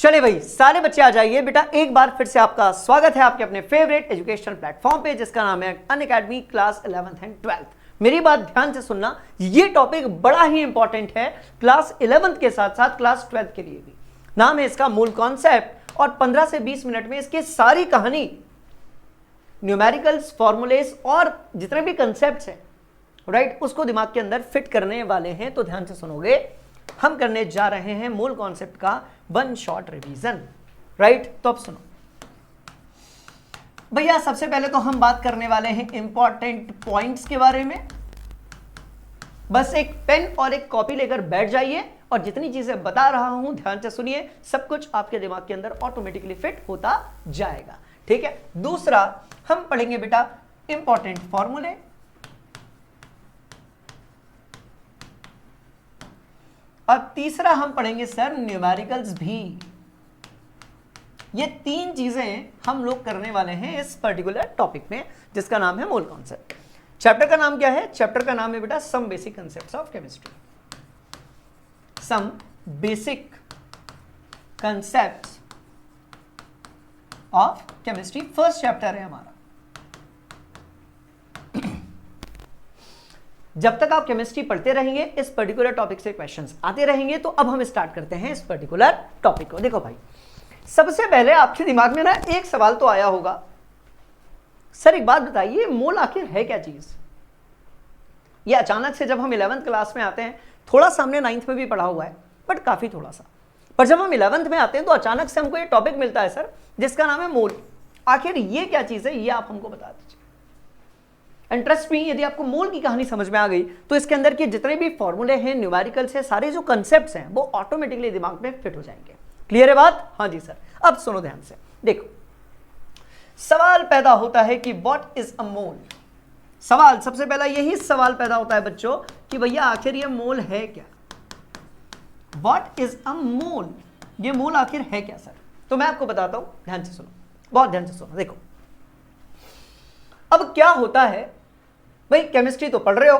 चले भाई सारे बच्चे आ जाइए बेटा, एक बार फिर से आपका स्वागत है आपके अपने फेवरेट एजुकेशन प्लेटफॉर्म पे जिसका नाम है Unacademy class 11th and 12th। मेरी बात ध्यान से सुनना, ये टॉपिक बड़ा ही इंपॉर्टेंट है क्लास 11th के साथ साथ क्लास 12th के लिए भी। नाम है इसका मूल कॉन्सेप्ट और 15 से 20 मिनट में इसकी सारी कहानी, न्यूमेरिकल्स, फॉर्मूलेस और जितने भी कंसेप्ट हैं राइट उसको दिमाग के अंदर फिट करने वाले हैं। तो ध्यान से सुनोगे, हम करने जा रहे हैं मूल कॉन्सेप्ट का वन शॉट रिवीजन राइट। तो अब सुनो भैया, सबसे पहले तो हम बात करने वाले हैं इंपॉर्टेंट पॉइंट्स के बारे में। बस एक पेन और एक कॉपी लेकर बैठ जाइए और जितनी चीजें बता रहा हूं ध्यान से सुनिए, सब कुछ आपके दिमाग के अंदर ऑटोमेटिकली फिट होता जाएगा, ठीक है। दूसरा हम पढ़ेंगे बेटा इंपॉर्टेंट फॉर्मूले, और तीसरा हम पढ़ेंगे सर न्यूमेरिकल्स भी। ये तीन चीजें हम लोग करने वाले हैं इस पर्टिकुलर टॉपिक में जिसका नाम है मूल कॉन्सेप्ट। चैप्टर का नाम क्या है? चैप्टर का नाम है बेटा some basic concepts of chemistry. Some basic concepts of chemistry first chapter है हमारा। जब तक आप केमिस्ट्री पढ़ते रहेंगे इस पर्टिकुलर टॉपिक से क्वेश्चंस आते रहेंगे। तो अब हम स्टार्ट करते हैं इस पर्टिकुलर टॉपिक को। देखो भाई, सबसे पहले आपके दिमाग में ना एक सवाल तो आया होगा, सर एक बात बताइए, मोल आखिर है क्या चीज? ये अचानक से जब हम 11th क्लास में आते हैं, थोड़ा सा हमने 9th में भी पढ़ा हुआ है बट काफी थोड़ा सा, पर जब हम 11th में आते हैं तो अचानक से हमको ये टॉपिक मिलता है सर जिसका नाम है मोल। आखिर ये क्या चीज है, ये आप हमको बता दीजिए। इंटरेस्ट में यदि आपको मोल की कहानी समझ में आ गई तो इसके अंदर के जितने भी फॉर्मूले हैं, न्यूमेरिकल्स है, सारे जो कंसेप्ट्स हैं वो ऑटोमेटिकली दिमाग में फिट हो जाएंगे। क्लियर है बात? हाँ जी सर। अब सुनो ध्यान से, देखो सवाल पैदा होता है कि व्हाट इज अ मोल। सवाल सबसे पहला यही सवाल पैदा होता है बच्चों कि भैया आखिर ये मोल है क्या? व्हाट इज अ मोल, ये मोल आखिर है क्या सर? तो मैं आपको बताता हूं, ध्यान से सुनो, बहुत ध्यान से सुनो। देखो अब क्या होता है भाई, केमिस्ट्री तो पढ़ रहे हो,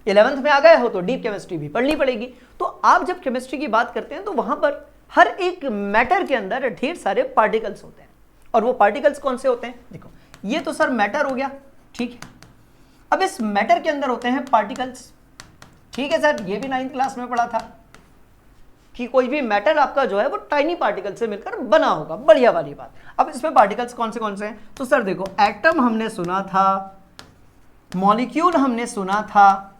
11th में आ गए हो तो डीप केमिस्ट्री भी पढ़नी पड़ेगी। तो आप जब केमिस्ट्री की बात करते हैं तो वहां पर हर एक मैटर के अंदर ढेर सारे पार्टिकल्स होते हैं। और वो पार्टिकल्स कौन से होते हैं? देखो ये तो सर मैटर हो गया, ठीक है। अब इस मैटर के अंदर होते हैं पार्टिकल्स, ठीक है सर। ये भी 9th क्लास में पढ़ा था कि कोई भी मैटर आपका जो है वो टाइनी पार्टिकल से मिलकर बना होगा, बढ़िया वाली बात। अब इसमें पार्टिकल्स कौन से हैं? तो सर देखो, एटम हमने सुना था, मॉलिक्यूल हमने सुना था,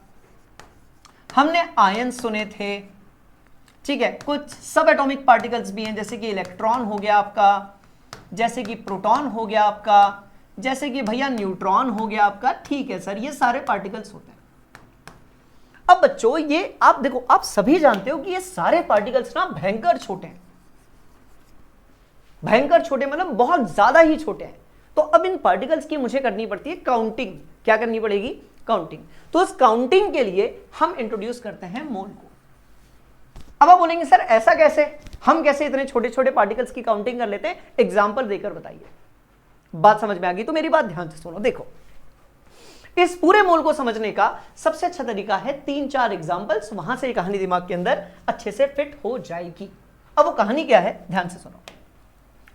हमने आयन सुने थे, ठीक है। कुछ सब एटॉमिक पार्टिकल्स भी हैं जैसे कि इलेक्ट्रॉन हो गया आपका, जैसे कि प्रोटॉन हो गया आपका, जैसे कि भैया न्यूट्रॉन हो गया आपका, ठीक है सर। ये सारे पार्टिकल्स होते हैं। अब बच्चों ये आप देखो, आप सभी जानते हो कि ये सारे पार्टिकल्स ना भयंकर छोटे हैं, भयंकर छोटे मतलब बहुत ज्यादा ही छोटे हैं। तो अब इन पार्टिकल्स की मुझे करनी पड़ती है काउंटिंग। क्या करनी पड़ेगी? काउंटिंग। तो उस काउंटिंग के लिए हम इंट्रोड्यूस करते हैं मोल को। अब आप बोलेंगे सर ऐसा कैसे, हम कैसे इतने छोटे छोटे पार्टिकल्स की काउंटिंग कर लेते हैं? एग्जांपल देकर बताइए। बात समझ में आ गई तो मेरी बात ध्यान से सुनो। देखो इस पूरे मोल को समझने का सबसे अच्छा तरीका है 3-4 एग्जांपल्स, वहां से कहानी दिमाग के अंदर अच्छे से फिट हो जाएगी। अब वो कहानी क्या है, ध्यान से सुनो,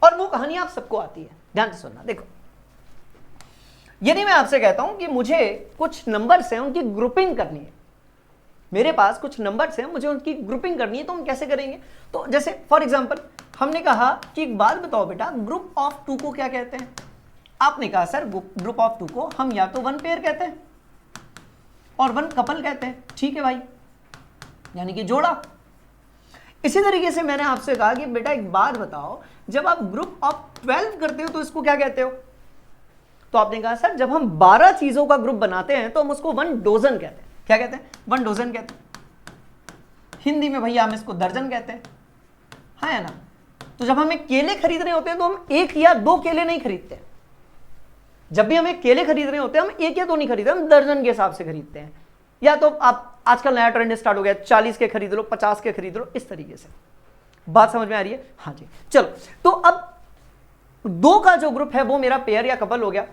और वो कहानी आप सबको आती है, ध्यान से सुनना। देखो यदि मैं आपसे कहता हूं कि मुझे कुछ नंबर्स हैं उनकी ग्रुपिंग करनी है, मेरे पास कुछ नंबर्स हैं मुझे उनकी ग्रुपिंग करनी है, तो हम कैसे करेंगे? तो जैसे फॉर एग्जांपल हमने कहा कि एक बात बताओ बेटा, ग्रुप ऑफ 2 को क्या कहते हैं? आपने कहा सर ग्रुप ऑफ 2 को हम या तो 1 पेयर कहते हैं और 1 कपल कहते हैं, ठीक है भाई, यानी कि जोड़ा। इसी तरीके से मैंने आपसे कहा कि बेटा एक बात बताओ, जब आप ग्रुप ऑफ 12 करते हो तो इसको क्या कहते हो? तो आपने कहा सर जब हम 12 चीजों का ग्रुप बनाते हैं तो हम उसको 1 डोजन कहते हैं। क्या कहते हैं? 1 डोजन कहते हैं। हिंदी में भैया हम इसको दर्जन कहते हैं, हाँ या ना? तो जब हमें केले खरीदने होते हैं तो हम 1 या 2 केले नहीं खरीदते। जब भी हमें केले खरीदने होते हैं हम 1 या 2 नहीं खरीदते, हम दर्जन के हिसाब से खरीदते हैं। या तो आप आजकल नया ट्रेंड स्टार्ट हो गया, 40 के खरीद लो, 50 के खरीद लो, इस तरीके से। बात समझ में आ रही है? हाँ जी। चलो तो अब 2 का जो ग्रुप है वो मेरा पेयर या कपल हो गया,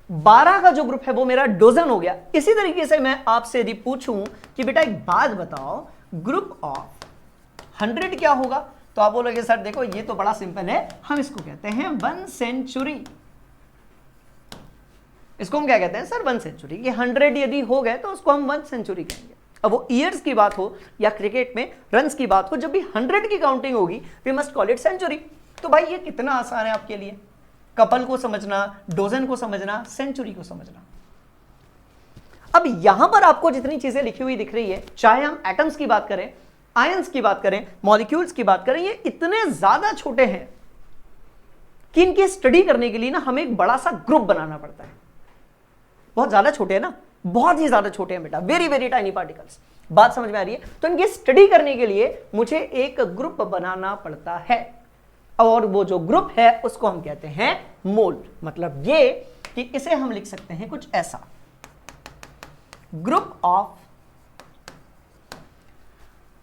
12 का जो ग्रुप है वो मेरा डोजन हो गया। इसी तरीके से मैं आपसे यदि पूछूं कि बेटा एक बात बताओ, ग्रुप ऑफ 100 क्या होगा? तो आप बोलोगे सर देखो ये तो बड़ा सिंपल है, हम इसको कहते हैं 1 सेंचुरी। इसको हम क्या कहते हैं सर? 1 सेंचुरी। ये 100 यदि हो गए तो उसको हम 1 सेंचुरी कहेंगे। अब वो ईयर्स की बात हो या क्रिकेट में रन्स की बात हो, जब भी 100 की काउंटिंग होगी we must call it century. तो भाई ये कितना आसान है आपके लिए, कपल को समझना, डोजन को समझना, सेंचुरी को समझना। अब यहां पर आपको जितनी चीजें लिखी हुई दिख रही है, चाहे हम एटम्स की बात करें, आयंस की बात करें, मॉलिक्यूल्स की बात करें, ये इतने ज्यादा छोटे हैं कि इनकी स्टडी करने के लिए ना हमें एक बड़ा सा ग्रुप बनाना पड़ता है। बहुत ज्यादा छोटे हैं ना, बहुत ही ज्यादा छोटे हैं बेटा, वेरी वेरी टाइनी पार्टिकल्स। बात समझ में आ रही है? तो इनकी स्टडी करने के लिए मुझे एक ग्रुप बनाना पड़ता है, और वो जो ग्रुप है उसको हम कहते हैं मोल। मतलब ये कि इसे हम लिख सकते हैं कुछ ऐसा, ग्रुप ऑफ।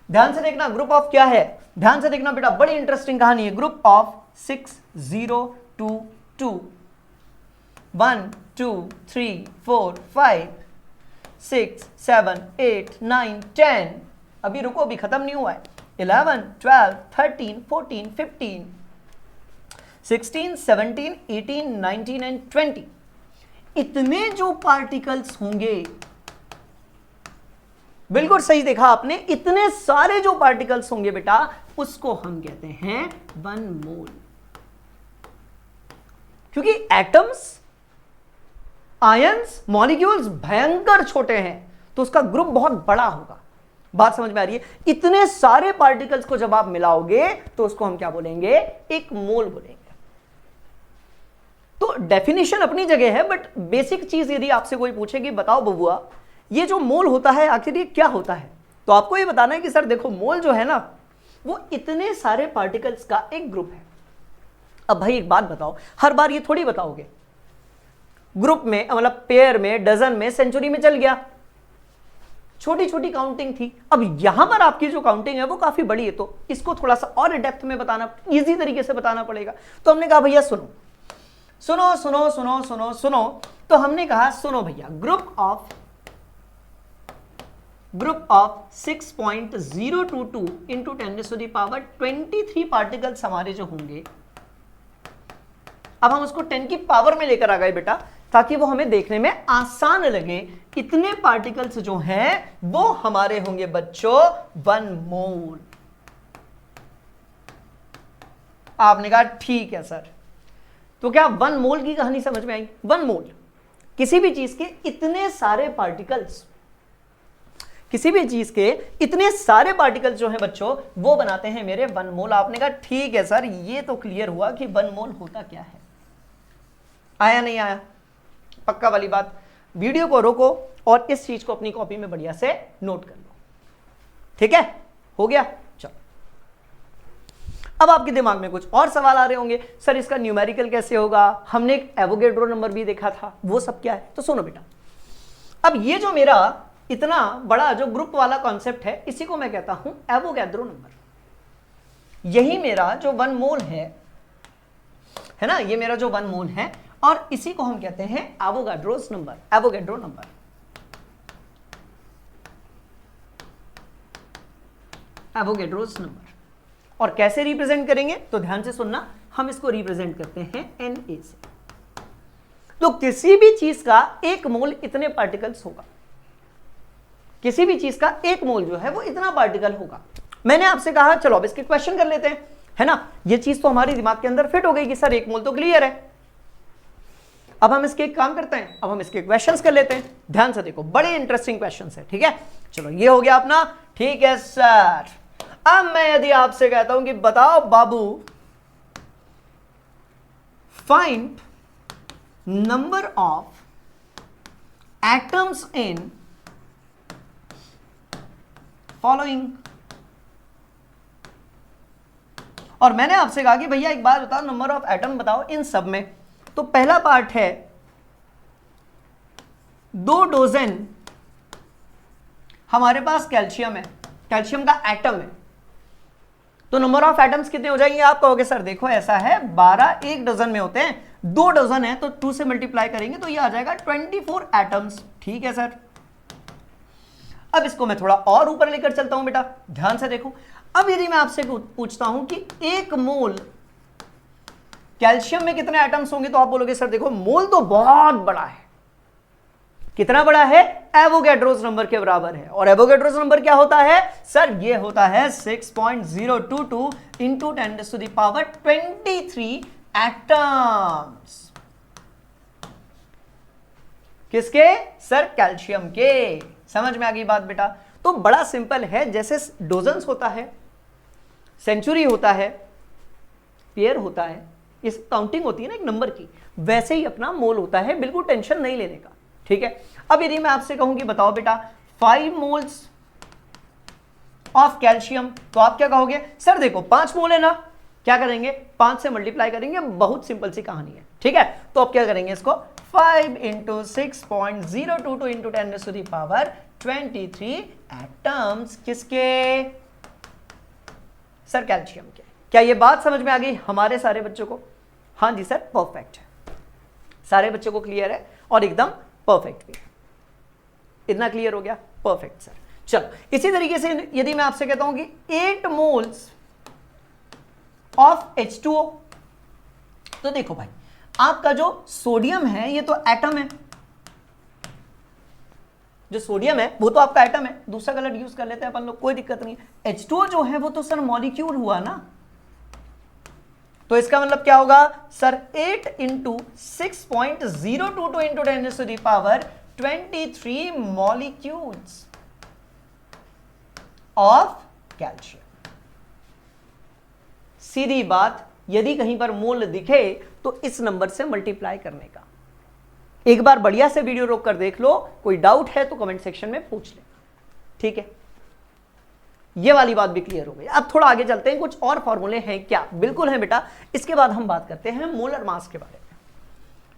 ध्यान से देखना, ग्रुप ऑफ क्या है? ध्यान से देखना बेटा, बड़ी इंटरेस्टिंग कहानी है। Group of 6022 1 2 3 4 5 6 7 8 9 10। अभी रुको, अभी खत्म नहीं हुआ है। 11 12 13 14 15 16 17 18 19 एंड 20। इतने जो पार्टिकल्स होंगे, बिल्कुल सही देखा आपने, इतने सारे जो पार्टिकल्स होंगे बेटा उसको हम कहते हैं 1 मोल। क्योंकि एटम्स, आयंस, मॉलिक्यूल्स भयंकर छोटे हैं तो उसका ग्रुप बहुत बड़ा होगा। बात समझ में आ रही है? इतने सारे पार्टिकल्स को जब आप मिलाओगे तो उसको हम क्या बोलेंगे? एक मोल बोलेंगे। तो डेफिनेशन अपनी जगह है, बट बेसिक चीज यदि आपसे कोई पूछे कि बताओ बबुआ ये जो मोल होता है आखिर ये क्या होता है, तो आपको ये बताना है कि सर देखो मोल जो है ना वो इतने सारे पार्टिकल्स का एक ग्रुप है। अब भाई एक बात बताओ, हर बार ये थोड़ी बताओगे, ग्रुप में मतलब पेयर में, डजन में, सेंचुरी में चल गया, छोटी छोटी काउंटिंग थी। अब यहां पर आपकी जो काउंटिंग है वो काफी बड़ी है, तो इसको थोड़ा सा और डेप्थ में बताना, इजी तरीके से बताना पड़ेगा। तो हमने कहा भैया सुनो सुनो सुनो सुनो सुनो सुनो, तो हमने कहा सुनो भैया, ग्रुप ऑफ 6.022 इंटू 10⁻23 पार्टिकल्स हमारे जो होंगे, अब हम उसको 10 की पावर में लेकर आ गए बेटा, ताकि वो हमें देखने में आसान लगे। इतने पार्टिकल्स जो हैं वो हमारे होंगे बच्चों 1 मोल। आपने कहा ठीक है सर, तो क्या 1 मोल की कहानी समझ में आई? 1 मोल किसी भी चीज के इतने सारे पार्टिकल्स, किसी भी चीज के इतने सारे पार्टिकल्स जो हैं बच्चों वो बनाते हैं मेरे 1 मोल। आपने कहा ठीक है सर, ये तो क्लियर हुआ कि 1 मोल होता क्या है। आया नहीं आया? पक्का वाली बात। वीडियो को रोको और इस चीज को अपनी कॉपी में बढ़िया से नोट कर लो। ठीक है, हो गया? चलो, अब आपके दिमाग में कुछ और सवाल आ रहे होंगे, सर इसका न्यूमेरिकल कैसे होगा, हमने एक एवोगैड्रो नंबर भी देखा था, वो सब क्या है? तो सुनो बेटा, अब ये जो मेरा इतना बड़ा जो ग्रुप वाला कॉन्सेप्ट है, इसी को मैं कहता हूं एवोगैड्रो नंबर। यही मेरा जो 1 मोल है ना, ये मेरा जो 1 मोल है, और इसी को हम कहते हैं Avogadro's number, Avogadro number. Avogadro's number. और कैसे रिप्रेजेंट करेंगे? तो ध्यान से सुनना, हम इसको रिप्रेजेंट करते हैं Na से। तो किसी भी चीज का 1 मोल इतने पार्टिकल्स होगा, किसी भी चीज का 1 मोल जो है वो इतना पार्टिकल होगा। मैंने आपसे कहा चलो अब इसके क्वेश्चन कर लेते हैं, है ना। ये चीज तो हमारी दिमाग के अंदर फिट हो गई कि सर 1 मोल तो क्लियर है। अब हम इसके एक काम करते हैं, अब हम इसके क्वेश्चंस कर लेते हैं। ध्यान से देखो, बड़े इंटरेस्टिंग क्वेश्चंस है। ठीक है, चलो ये हो गया अपना। ठीक है सर, अब मैं यदि आपसे कहता हूं कि बताओ बाबू, find number of atoms in following, और मैंने आपसे कहा कि भैया एक बात बताओ, नंबर ऑफ एटम बताओ इन सब में। तो पहला पार्ट है 2 डोजन हमारे पास कैल्शियम है, कैल्शियम का एटम है, तो नंबर ऑफ एटम्स कितने हो जाएंगे? आप कहोगे सर देखो ऐसा है 12 1 डजन में होते हैं, 2 डजन है तो 2 से मल्टीप्लाई करेंगे तो ये आ जाएगा 24 एटम्स। ठीक है सर। अब इसको मैं थोड़ा और ऊपर लेकर चलता हूं बेटा, ध्यान से देखो। अब यदि मैं आपसे पूछता हूं कि 1 मोल कैल्शियम में कितने एटम्स होंगे, तो आप बोलोगे सर देखो मोल तो बहुत बड़ा है। कितना बड़ा है? एवोगैड्रोस नंबर के बराबर है। और एवोगैड्रोस नंबर क्या होता है सर? ये होता है 6.022 इंटू 10⁻23 एटम्स। किसके सर? कैल्शियम के। समझ में आ गई बात बेटा? तो बड़ा सिंपल है, जैसे डोजन्स होता है, सेंचुरी होता है, पेयर होता है, इस काउंटिंग होती है ना एक नंबर की, वैसे ही अपना मोल होता है, बिल्कुल टेंशन नहीं लेने का, ठीक है। अब यदि मैं आपसे कहूं कि बताओ बेटा 5 मोल्स ऑफ कैल्शियम, तो आप क्या कहोगे? सर देखो 5 मोल है ना, क्या करेंगे? 5 से मल्टीप्लाई करेंगे, बहुत सिंपल सी कहानी है, ठीक है। तो अब क्या करेंगे इसको? 5 इंटू 6.022 इंटू 10⁻23 एटम्स। किसके? सर कैल्शियम के। क्या ये बात समझ में आ गई हमारे सारे बच्चों को? हाँ जी सर, परफेक्ट है, सारे बच्चों को क्लियर है और एकदम परफेक्ट भी। इतना क्लियर हो गया? Perfect sir. चलो इसी तरीके से यदि मैं आपसे कहता हूं कि 8 मोल्स ऑफ H2O, तो देखो भाई आपका जो सोडियम है ये तो एटम है, जो सोडियम है वो तो आपका एटम है, दूसरा कलर यूज कर लेते हैं अपन लोग, कोई दिक्कत नहीं। H2O जो है वो तो सर मॉलिक्यूल हुआ ना, तो इसका मतलब क्या होगा sir? 8 into 6.022 into 10⁻23 molecules of calcium. सीधी बात, यदि कहीं पर मोल दिखे तो इस नंबर से मल्टीप्लाई करने का। एक बार बढ़िया से वीडियो रोक कर देख लो, कोई डाउट है तो कमेंट सेक्शन में पूछ लेना, ठीक है। ये वाली बात भी क्लियर हो गई। अब थोड़ा आगे चलते हैं, कुछ और फॉर्मूले हैं क्या? बिल्कुल है बेटा। इसके बाद हम बात करते हैं मोलर मास के बारे में।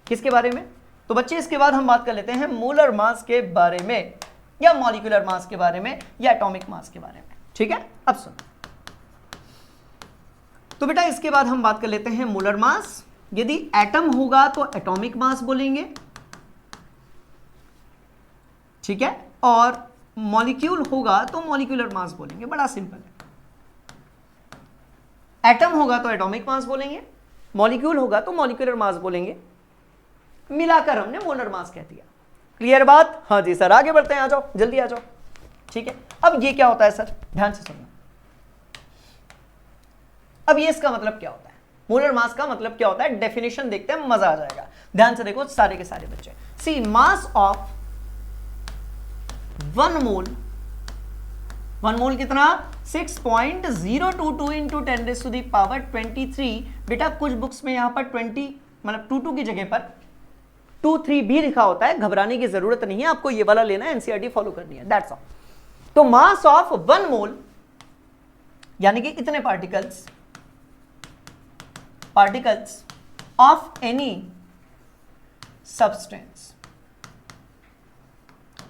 किसके बारे में? तो बच्चे इसके बाद हम बात कर लेते हैं मोलर मास के बारे में, या मॉलिक्यूलर मास के बारे में, या एटॉमिक मास के बारे में, ठीक है। अब सुनो, तो बेटा इसके बाद हम बात कर लेते हैं मोलर मास। यदि एटम होगा तो एटॉमिक मास बोलेंगे, ठीक है, और मॉलिक्यूल होगा तो मॉलिक्यूलर मास बोलेंगे। बड़ा सिंपल है, एटम होगा तो एटॉमिक मास बोलेंगे, मॉलिक्यूल होगा तो मॉलिक्यूलर मास बोलेंगे, मिलाकर हमने मोलर मास कह दिया। क्लियर बात? हाँ जी सर, आगे बढ़ते हैं, आ जाओ जल्दी आ जाओ, ठीक है। अब ये क्या होता है सर? ध्यान से सुनना। अब ये इसका मतलब क्या होता है? मोलर मास का मतलब क्या होता है? डेफिनेशन देखते हैं, मजा आ जाएगा। ध्यान से देखो सारे के सारे बच्चे। सी मास ऑफ 1 मोल, 1 मोल कितना? 6.022 इंटू 10⁻23। बेटा कुछ बुक्स में यहां पर 20 मतलब 22 की जगह पर 23 भी लिखा होता है, घबराने की जरूरत नहीं है, आपको ये वाला लेना है, एनसीईआरटी फॉलो करनी है, दैट्स ऑल। तो मास ऑफ 1 मोल यानी कि इतने पार्टिकल्स ऑफ एनी सब्सटेंस,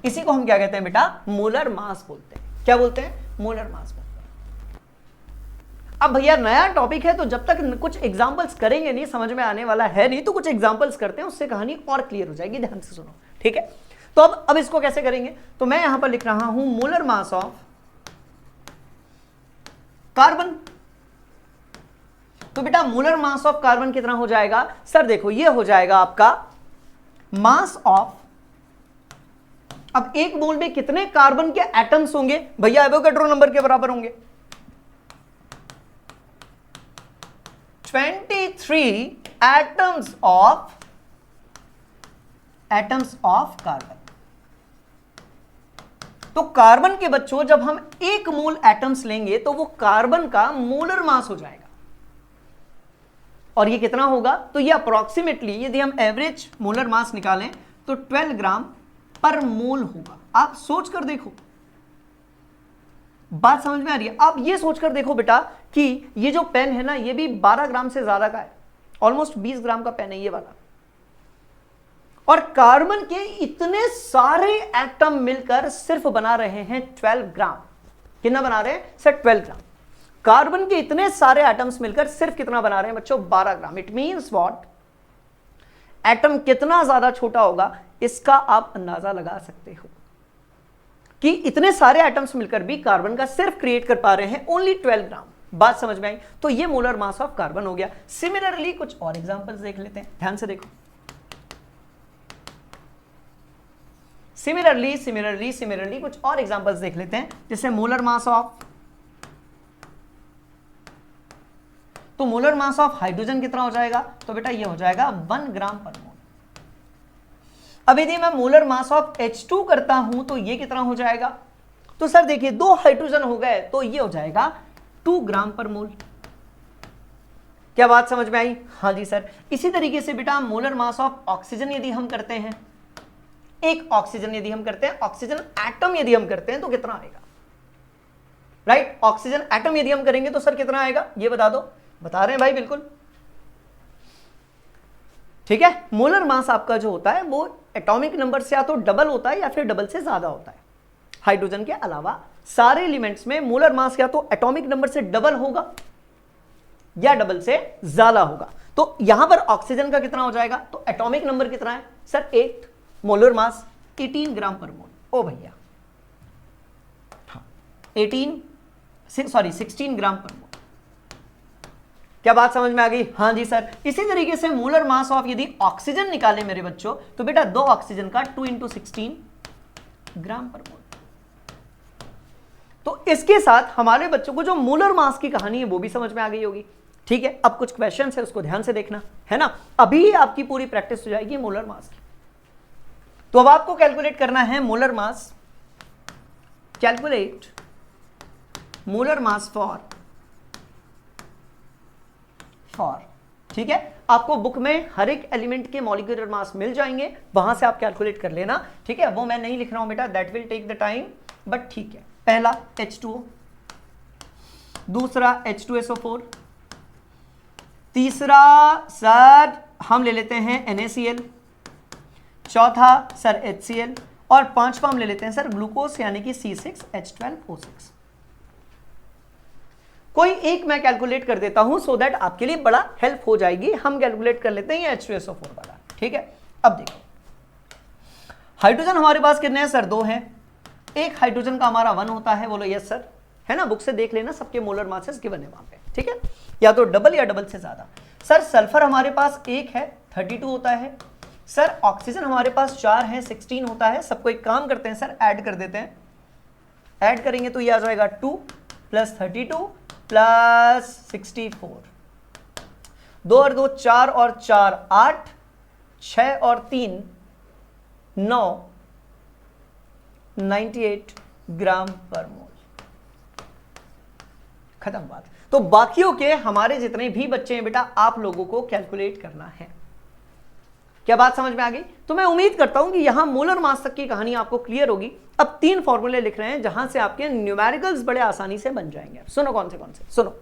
इसी को हम क्या कहते हैं बेटा? मोलर मास बोलते हैं। क्या बोलते हैं? मोलर मास बोलते हैं। अब भैया नया टॉपिक है, तो जब तक कुछ एग्जांपल्स करेंगे नहीं, समझ में आने वाला है नहीं, तो कुछ एग्जांपल्स करते हैं, उससे कहानी और क्लियर हो जाएगी। ध्यान से सुनो, ठीक है। तो अब इसको कैसे करेंगे? तो मैं यहां पर लिख रहा हूं मोलर मास ऑफ कार्बन। तो बेटा मोलर मास ऑफ कार्बन कितना हो जाएगा? सर देखो ये हो जाएगा आपका मास ऑफ, अब 1 मोल में कितने कार्बन के एटम्स होंगे भैया? एवोगैड्रो नंबर के बराबर होंगे 23 एटम्स ऑफ कार्बन। तो कार्बन के बच्चों जब हम 1 मोल एटम्स लेंगे तो वो कार्बन का मोलर मास हो जाएगा। और ये कितना होगा? तो ये अप्रोक्सीमेटली यदि हम एवरेज मोलर मास निकालें तो 12 ग्राम पर मोल होगा। आप सोच कर देखो, बात समझ में आ रही है? आप ये सोचकर देखो बेटा कि ये जो पेन है ना, ये भी 12 ग्राम से ज्यादा का है, ऑलमोस्ट 20 ग्राम का पेन है ये वाला, और कार्बन के इतने सारे एटम मिलकर सिर्फ बना रहे हैं 12 ग्राम। कितना बना रहे हैं सर? 12 ग्राम। कार्बन के इतने सारे एटम्स मिलकर सिर्फ कितना बना रहे हैं बच्चों? 12 gram. It means what? Atom कितना ज्यादा छोटा होगा इसका आप अंदाजा लगा सकते हो। कि इतने सारे एटम्स मिलकर भी कार्बन का सिर्फ क्रिएट कर पा रहे हैं ओनली 12 ग्राम। बात समझ में आई? तो ये मोलर मास ऑफ कार्बन हो गया। सिमिलरली कुछ और एग्जांपल्स देख लेते हैं, ध्यान से देखो। सिमिलरली कुछ और एग्जांपल्स देख लेते हैं, जैसे मोलर मास ऑफ, तो मोलर मास ऑफ हाइड्रोजन कितना हो जाएगा? तो बेटा ये हो जाएगा 1 ग्राम पर मोल। अब यदि मैं मोलर मास ऑफ H2 करता हूं तो ये कितना हो जाएगा? तो सर देखिए 2 हाइड्रोजन हो गए तो ये हो जाएगा 2 ग्राम पर मोल। क्या बात समझ में आई? हाँ जी सर। इसी तरीके से बेटा मोलर मास ऑफ ऑक्सीजन यदि हम करते हैं, एक ऑक्सीजन यदि हम करते हैं, ऑक्सीजन एटम यदि हम करते हैं तो कितना आएगा? राइट, ऑक्सीजन एटम यदि हम करेंगे तो सर कितना आएगा? ये बता दो। बता रहे हैं भाई, बिल्कुल ठीक है। मोलर मास आपका जो होता है वो एटॉमिक नंबर से या तो डबल होता है या फिर डबल से ज्यादा होता है। हाइड्रोजन के अलावा सारे एलिमेंट्स में मोलर मास या तो एटॉमिक नंबर से डबल होगा या डबल से ज्यादा होगा। तो यहां पर ऑक्सीजन का कितना हो जाएगा? तो एटॉमिक नंबर कितना है सर? 8, मोलर मास 18 ग्राम पर मोल। ओ भैया हाँ, 16 ग्राम पर मोल। क्या बात समझ में आ गई? हाँ जी सर। इसी तरीके से मोलर मास ऑफ यदि ऑक्सीजन निकाले मेरे बच्चों तो बेटा 2 ऑक्सीजन का 2 × 16 ग्राम पर मोल। तो इसके साथ हमारे बच्चों को जो मोलर मास की कहानी है वो भी समझ में आ गई होगी। ठीक है, अब कुछ क्वेश्चन है उसको ध्यान से देखना है ना। अभी आपकी पूरी प्रैक्टिस हो जाएगी मोलर मास की। तो अब आपको कैलकुलेट करना है molar mass. Calculate molar mass for ठीक है। आपको बुक में हर एक एलिमेंट के मॉलिक्यूलर मास मिल जाएंगे, वहां से आप कैलकुलेट कर लेना। ठीक है, वो मैं नहीं लिख रहा हूं बेटा, that will take the time, but ठीक है। पहला H2O, दूसरा H2SO4, तीसरा सर हम ले लेते हैं NaCl, चौथा सर HCl, और पांचवा हम ले लेते हैं सर ग्लूकोज यानी कि C6H12O6। कोई एक मैं कैलकुलेट कर देता हूं सो दैट आपके लिए बड़ा हेल्प हो जाएगी। हम कैलकुलेट कर लेते हैं H2SO4 वाला। ठीक है, अब देखो हाइड्रोजन हमारे पास कितने हैं सर? 2 हैं। एक हाइड्रोजन का हमारा 1 होता है, बोलो यस सर, है ना। बुक से देख लेना, सबके मोलर मासेस गिवन है वहां पे। ठीक है, या तो डबल या डबल से ज्यादा। सर सल्फर हमारे पास 1 है, 32 होता है। सर ऑक्सीजन हमारे पास 4 है, 16 होता है। सबको एक काम करते हैं सर, ऐड कर देते हैं। ऐड करेंगे तो ये आ जाएगा 2 + 32 + 64। 2 और 2 4 और 4 8, 6 और 3 9, 98 ग्राम पर मोल। खत्म बात। तो बाकियों के हमारे जितने भी बच्चे हैं बेटा, आप लोगों को कैलकुलेट करना है। क्या बात समझ में आ गई? तो मैं उम्मीद करता हूं कि यहां मोलर मास तक की कहानी आपको क्लियर होगी। अब 3 फॉर्मूले लिख रहे हैं जहां से आपके न्यूमेरिकल्स बड़े आसानी से बन जाएंगे। सुनो कौन से सुनो।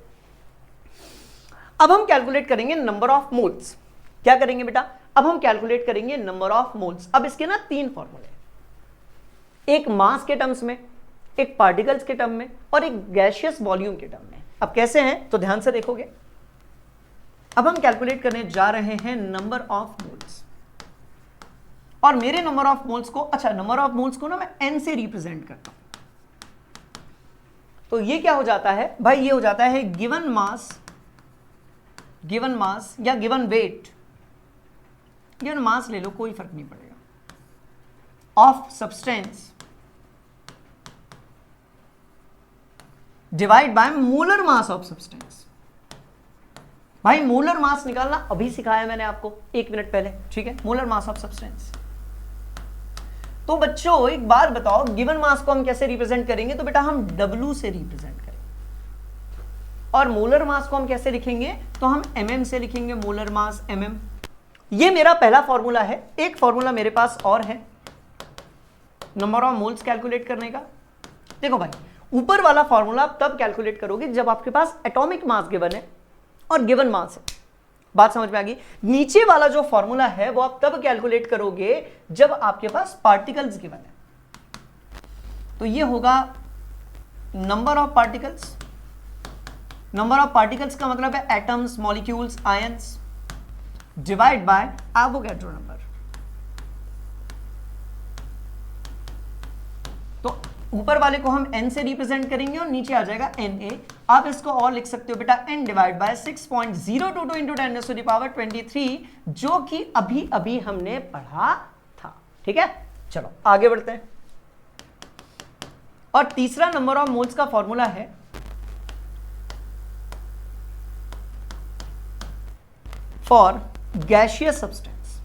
अब हम कैलकुलेट करेंगे नंबर ऑफ मोल्स। क्या करेंगे बेटा? अब हम कैलकुलेट करेंगे नंबर ऑफ मोल्स। अब इसके ना 3 फॉर्मूले, एक मास के टर्म्स में, एक पार्टिकल्स के टर्म में, और एक गैसियस वॉल्यूम के टर्म में। अब कैसे हैं तो ध्यान से देखोगे। अब हम कैलकुलेट करने जा रहे हैं नंबर ऑफ मोल्स, और मेरे नंबर ऑफ मोल्स को, अच्छा नंबर ऑफ मोल्स को ना मैं n से रिप्रेजेंट करता हूं। तो ये क्या हो जाता है भाई? ये हो जाता है गिवन मास या गिवन वेट, गिवन मास ले लो कोई फर्क नहीं पड़ेगा, of substance divide by molar mass of substance. भाई मोलर मास निकालना अभी सिखाया मैंने आपको 1 मिनट पहले। ठीक है, मोलर मास ऑफ सब्सटेंस। तो बच्चों एक बार बताओ, गिवन मास को हम कैसे रिप्रेजेंट करेंगे? तो बेटा हम W से रिप्रेजेंट करेंगे। और मोलर मास को हम कैसे लिखेंगे? तो हम mm से लिखेंगे, मोलर मास mm। ये मेरा पहला फॉर्मूला है। एक फॉर्मूला मेरे पास और है नंबर ऑफ मोल्स कैलकुलेट करने का। देखो भाई, ऊपर वाला फॉर्मूला आप तब कैलकुलेट करोगे जब आपके पास एटॉमिक मास गिवन है और गिवन मास है। बात समझ में आ गई? नीचे वाला जो फॉर्मूला है वो आप तब कैलकुलेट करोगे जब आपके पास पार्टिकल्स गिवन है। तो ये होगा number of particles. Number of particles का मतलब है atoms, molecules, ions, divide by Avogadro number. तो ऊपर वाले को हम n से रिप्रेजेंट करेंगे और नीचे आ जाएगा Na। आप इसको और लिख सकते हो बेटा n डिवाइड बाय 6.022 इंटू 10⁻23, जो कि अभी अभी हमने पढ़ा था। ठीक है, चलो आगे बढ़ते हैं। और तीसरा नंबर ऑफ मोल्स का फॉर्मूला है फॉर गैसियस सब्सटेंस,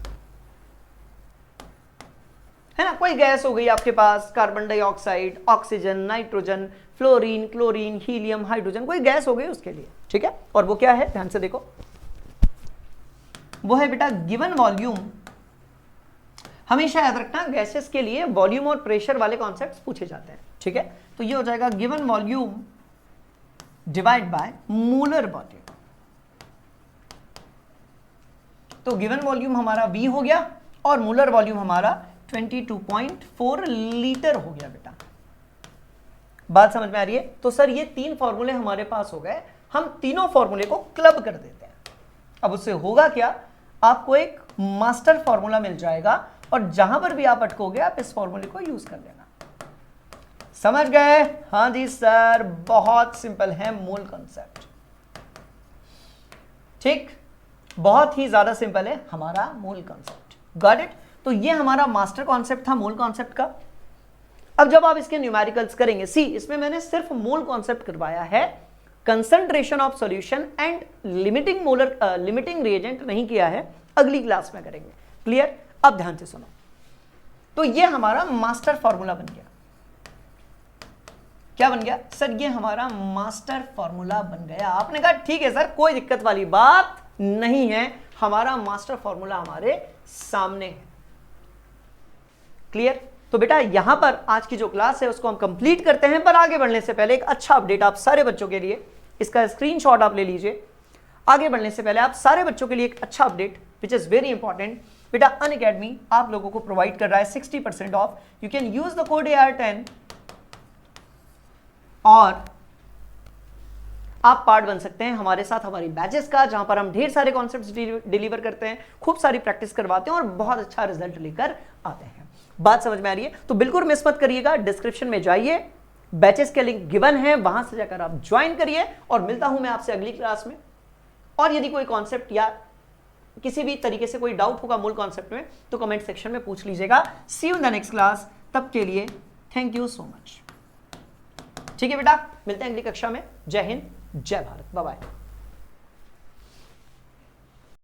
है ना। कोई गैस हो गई आपके पास, carbon dioxide, oxygen, nitrogen, fluorine, chlorine, helium, hydrogen, कोई गैस हो गई उसके लिए। ठीक है, और वो क्या है, ध्यान से देखो, वो है बेटा गिवन वॉल्यूम। हमेशा याद रखना गैसेस के लिए वॉल्यूम और प्रेशर वाले कॉन्सेप्ट्स पूछे जाते हैं। ठीक है, तो ये हो जाएगा given volume divide by molar volume. तो गिवन वॉल्यूम हमारा V हो गया और मोलर वॉल्यूम हमारा 22.4 लीटर हो गया बेटा। बात समझ में आ रही है? तो सर ये तीन फॉर्मूले हमारे पास हो गए, हम तीनों फॉर्मूले को क्लब कर देते हैं। अब उससे होगा क्या, आपको एक मास्टर फॉर्मूला मिल जाएगा और जहां पर भी आप अटकोगे आप इस फॉर्मूले को यूज कर लेना। समझ गए? हाँ जी सर, बहुत सिंपल है मोल कॉन्सेप्ट। ठीक, बहुत ही ज्यादा सिंपल है हमारा मोल कॉन्सेप्ट। Got it? तो ये हमारा मास्टर कॉन्सेप्ट था मोल कॉन्सेप्ट का। अब जब आप इसके न्यूमेरिकल्स करेंगे, सी इसमें मैंने सिर्फ मोल कॉन्सेप्ट करवाया है, concentration of solution and limiting reagent नहीं किया है, अगली क्लास में करेंगे। क्लियर? अब ध्यान से सुनो, तो ये हमारा मास्टर फॉर्मूला बन गया। क्या बन गया सर? ये हमारा मास्टर फॉर्मूला बन गया। आपने कहा ठीक है सर, कोई दिक्कत वाली बात नहीं है, हमारा मास्टर फॉर्मूला हमारे सामने है। क्लियर? तो बेटा यहां पर आज की जो क्लास है उसको हम कंप्लीट करते हैं, पर आगे बढ़ने से पहले एक अच्छा अपडेट आप सारे बच्चों के लिए, इसका स्क्रीनशॉट आप ले लीजिए। आगे बढ़ने से पहले आप सारे बच्चों के लिए एक अच्छा update which is very important. बेटा अनअकैडमी आप लोगों को प्रोवाइड कर रहा है 60% of. You can use the code AR10 और आप पार्ट बन सकते हैं हमारे साथ हमारी बैचेस का, जहां पर हम ढेर सारे कॉन्सेप्ट्स डिलीवर करते हैं, खूब सारी प्रैक्टिस करवाते हैं और बहुत अच्छा रिजल्ट लेकर आते हैं। बात समझ में आ रही है? तो बिल्कुल मिस मत करिएगा, डिस्क्रिप्शन में जाइए, बैचेस के लिंक गिवन है, वहां से जाकर आप ज्वाइन करिए। और मिलता हूं मैं आपसे अगली क्लास में। और यदि कोई कॉन्सेप्ट या किसी भी तरीके से कोई डाउट होगा मूल कॉन्सेप्ट में तो कमेंट सेक्शन में पूछ लीजिएगा। See you in the next class, तब के लिए थैंक यू सो मच। ठीक है बेटा, मिलते हैं अगली कक्षा में। जय हिंद, जय भारत, बाय बाय।